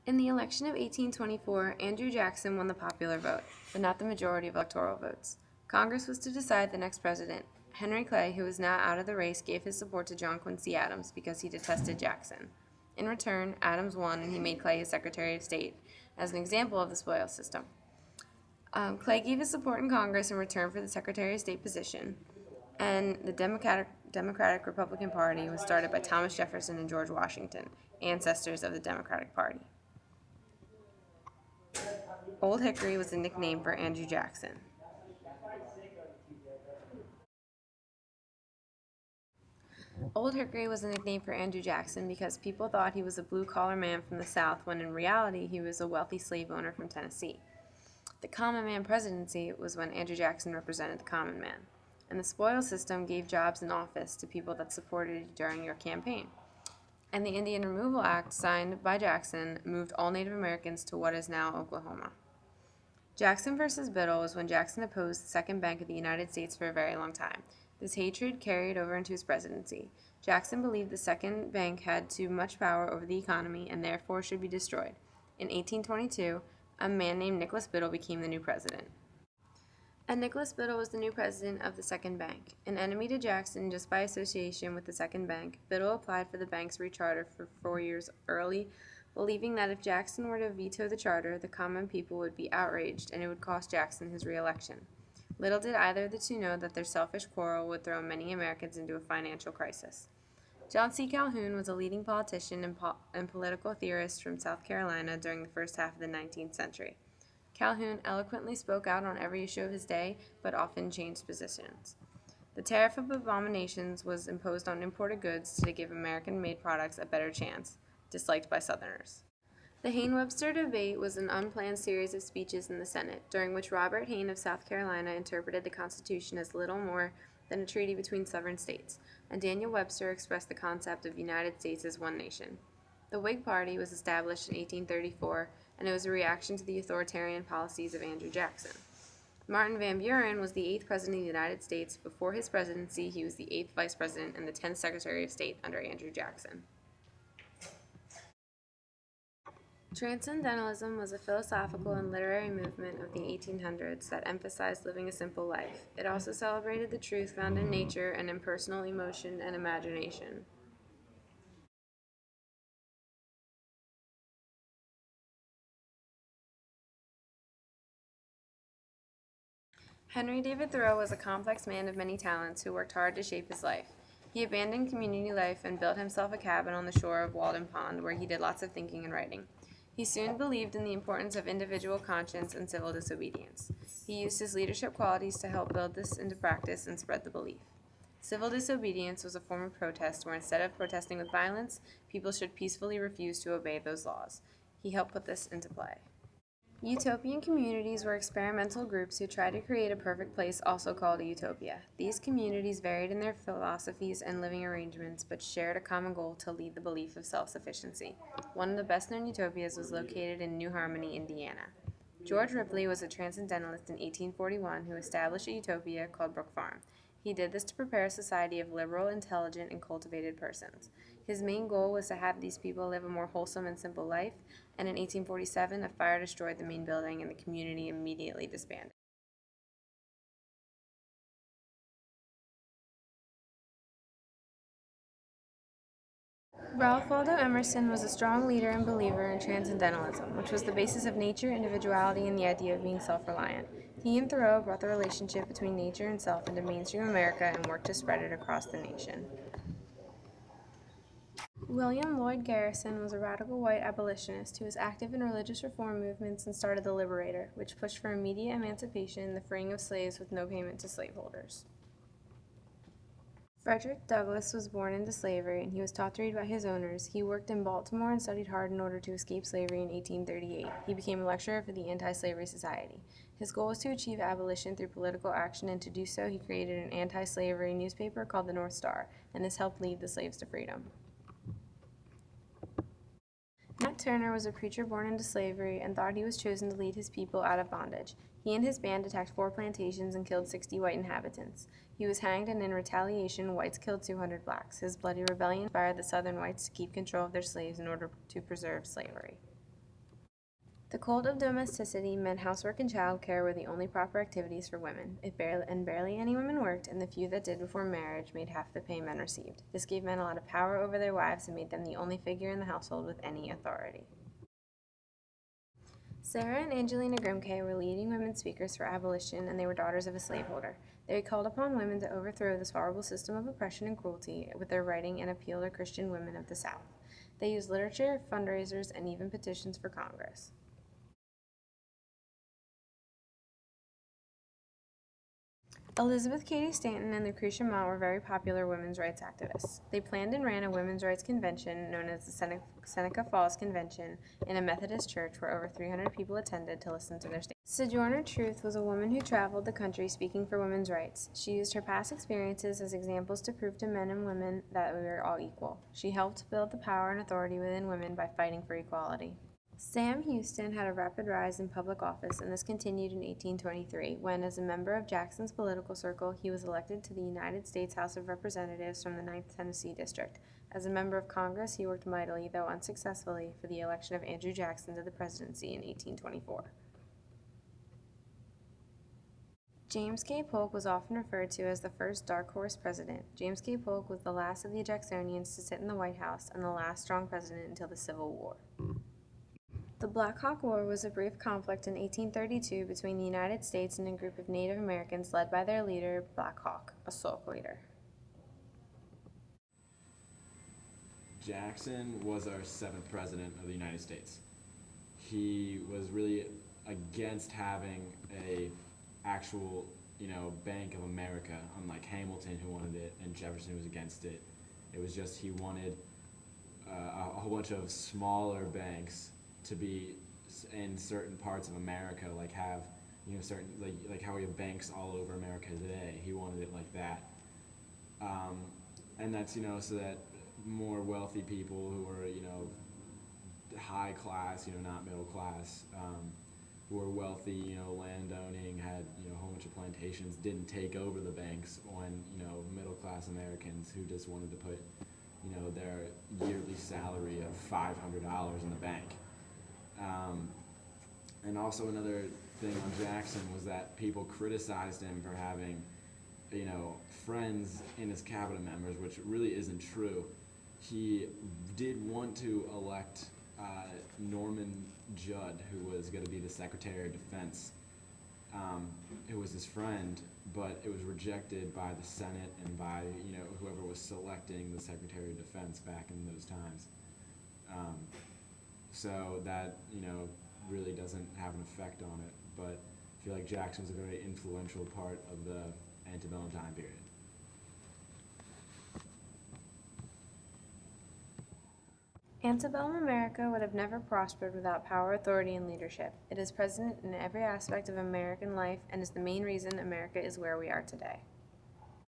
In the election of 1824, Andrew Jackson won the popular vote, but not the majority of electoral votes. Congress was to decide the next president. Henry Clay, who was now out of the race, gave his support to John Quincy Adams because he detested Jackson. In return, Adams won and he made Clay his Secretary of State, as an example of the spoils system. Clay gave his support in Congress in return for the Secretary of State position, and the Democratic Republican Party was started by Thomas Jefferson and George Washington, ancestors of the Democratic Party. Old Hickory was a nickname for Andrew Jackson. Old Hickory was a nickname for Andrew Jackson because people thought he was a blue-collar man from the South when in reality he was a wealthy slave owner from Tennessee. The Common Man presidency was when Andrew Jackson represented the common man, and the spoils system gave jobs and office to people that supported you during your campaign. And the Indian Removal Act, signed by Jackson, moved all Native Americans to what is now Oklahoma. Jackson versus Biddle was when Jackson opposed the Second Bank of the United States for a very long time. This hatred carried over into his presidency. Jackson believed the Second Bank had too much power over the economy and therefore should be destroyed. In 1822, a man named Nicholas Biddle became the new president. And Nicholas Biddle was the new president of the Second Bank. An enemy to Jackson just by association with the Second Bank, Biddle applied for the bank's recharter for 4 years early, believing that if Jackson were to veto the charter, the common people would be outraged and it would cost Jackson his re-election. Little did either of the two know that their selfish quarrel would throw many Americans into a financial crisis. John C. Calhoun was a leading politician and political theorist from South Carolina during the first half of the 19th century. Calhoun eloquently spoke out on every issue of his day, but often changed positions. The tariff of abominations was imposed on imported goods to give American-made products a better chance, disliked by Southerners. The Hayne-Webster debate was an unplanned series of speeches in the Senate, during which Robert Hayne of South Carolina interpreted the Constitution as little more than a treaty between sovereign states, and Daniel Webster expressed the concept of the United States as one nation. The Whig Party was established in 1834, and it was a reaction to the authoritarian policies of Andrew Jackson. Martin Van Buren was the 8th President of the United States. Before his presidency, he was the 8th Vice President and the 10th Secretary of State under Andrew Jackson. Transcendentalism was a philosophical and literary movement of the 1800s that emphasized living a simple life. It also celebrated the truth found in nature and in personal emotion and imagination. Henry David Thoreau was a complex man of many talents who worked hard to shape his life. He abandoned community life and built himself a cabin on the shore of Walden Pond where he did lots of thinking and writing. He soon believed in the importance of individual conscience and civil disobedience. He used his leadership qualities to help build this into practice and spread the belief. Civil disobedience was a form of protest where instead of protesting with violence, people should peacefully refuse to obey those laws. He helped put this into play. Utopian communities were experimental groups who tried to create a perfect place, also called a utopia. These communities varied in their philosophies and living arrangements, but shared a common goal to lead the belief of self-sufficiency. One of the best-known utopias was located in New Harmony, Indiana. George Ripley was a transcendentalist in 1841 who established a utopia called Brook Farm. He did this to prepare a society of liberal, intelligent, and cultivated persons. His main goal was to have these people live a more wholesome and simple life, and in 1847, a fire destroyed the main building and the community immediately disbanded. Ralph Waldo Emerson was a strong leader and believer in transcendentalism, which was the basis of nature, individuality, and the idea of being self-reliant. He and Thoreau brought the relationship between nature and self into mainstream America and worked to spread it across the nation. William Lloyd Garrison was a radical white abolitionist who was active in religious reform movements and started the Liberator, which pushed for immediate emancipation and the freeing of slaves with no payment to slaveholders. Frederick Douglass was born into slavery, and he was taught to read by his owners. He worked in Baltimore and studied hard in order to escape slavery in 1838. He became a lecturer for the Anti-Slavery Society. His goal was to achieve abolition through political action, and to do so, he created an anti-slavery newspaper called the North Star, and this helped lead the slaves to freedom. Nat Turner was a preacher born into slavery and thought he was chosen to lead his people out of bondage. He and his band attacked 4 plantations and killed 60 white inhabitants. He was hanged, and in retaliation, whites killed 200 blacks. His bloody rebellion inspired the Southern whites to keep control of their slaves in order to preserve slavery. The cult of domesticity meant housework and childcare were the only proper activities for women. Barely any women worked, and the few that did before marriage made half the pay men received. This gave men a lot of power over their wives and made them the only figure in the household with any authority. Sarah and Angelina Grimke were leading women speakers for abolition, and they were daughters of a slaveholder. They called upon women to overthrow this horrible system of oppression and cruelty with their writing and appeal to Christian women of the South. They used literature, fundraisers, and even petitions for Congress. Elizabeth Cady Stanton and Lucretia Mott were very popular women's rights activists. They planned and ran a women's rights convention known as the Seneca Falls Convention in a Methodist church where over 300 people attended to listen to their statements. Sojourner Truth was a woman who traveled the country speaking for women's rights. She used her past experiences as examples to prove to men and women that we are all equal. She helped build the power and authority within women by fighting for equality. Sam Houston had a rapid rise in public office, and this continued in 1823, when, as a member of Jackson's political circle, he was elected to the United States House of Representatives from the 9th Tennessee District. As a member of Congress, he worked mightily, though unsuccessfully, for the election of Andrew Jackson to the presidency in 1824. James K. Polk was often referred to as the first dark horse president. James K. Polk was the last of the Jacksonians to sit in the White House and the last strong president until the Civil War. The Black Hawk War was a brief conflict in 1832 between the United States and a group of Native Americans led by their leader, Black Hawk, a Sauk leader. Jackson was our 7th president of the United States. He was really against having a actual, Bank of America, unlike Hamilton who wanted it and Jefferson who was against it. It was just he wanted a whole bunch of smaller banks to be in certain parts of America, like have certain like how we have banks all over America today. He wanted it like that, and that's so that more wealthy people who were high class, not middle class, who were wealthy, landowning, had a whole bunch of plantations, didn't take over the banks when middle class Americans who just wanted to put their yearly salary of $500 in the bank. And also another thing on Jackson was that people criticized him for having, friends in his cabinet members, which really isn't true. He did want to elect Norman Judd, who was going to be the Secretary of Defense. It was his friend, but it was rejected by the Senate and by, whoever was selecting the Secretary of Defense back in those times. So that, really doesn't have an effect on it, but I feel like Jackson's a very influential part of the antebellum time period. Antebellum America would have never prospered without power, authority, and leadership. It is present in every aspect of American life and is the main reason America is where we are today.